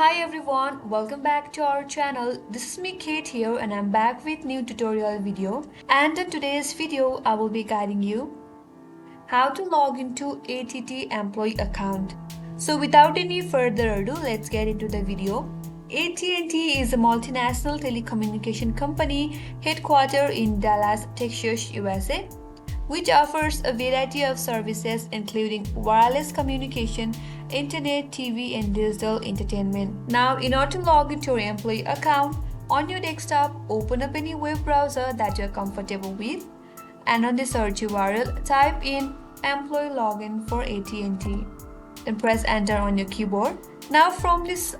Hi everyone, welcome back to our channel. This is me Kate here and I'm back with new tutorial video. And in today's video, I will be guiding you how to log into AT&T employee account. So without any further ado, let's get into the video. AT&T is a multinational telecommunication company headquartered in Dallas, Texas, USA, which offers a variety of services including wireless communication, internet, TV, and digital entertainment. Now, in order to log into your employee account on your desktop, open up any web browser that you're comfortable with, and on the search URL, type in employee login for AT&T. Then press enter on your keyboard. Now, from this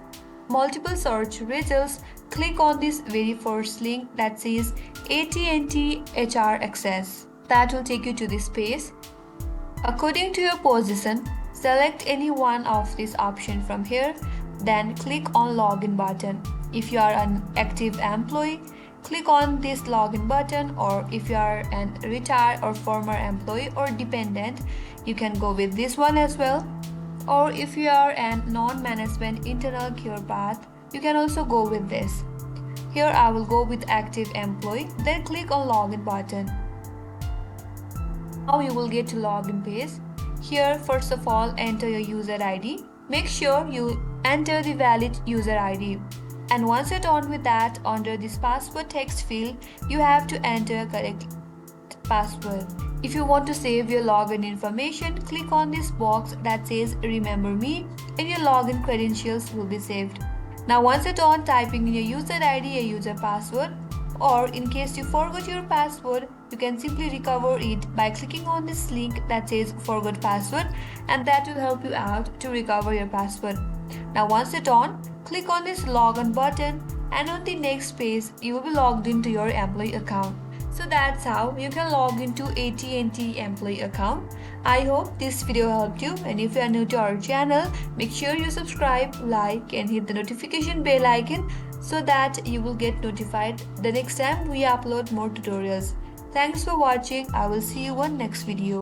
multiple search results, click on this very first link that says AT&T HR Access. That will take you to this page. According to your position, select any one of these options from here, then click on login button. If you are an active employee, click on this login button, or if you are an retired or former employee or dependent, you can go with this one as well. Or if you are a non-management internal care path, you can also go with this. Here I will go with active employee, then click on login button. Now you will get to login page. Here, first of all, enter your user ID. Make sure you enter the valid user ID. And once you're done with that, under this password text field, you have to enter correct password. If you want to save your login information, click on this box that says remember me and your login credentials will be saved. Now once you're done typing in your user ID or user password, or in case you forgot your password, you can simply recover it by clicking on this link that says forgot password, and that will help you out to recover your password. Now once you're done, click on this login button, and on the next page you will be logged into your employee account. So that's how you can log into AT&T employee account. I hope this video helped you, and if you are new to our channel, make sure you subscribe, like and hit the notification bell icon so that you will get notified the next time we upload more tutorials. Thanks for watching. I will see you on next video.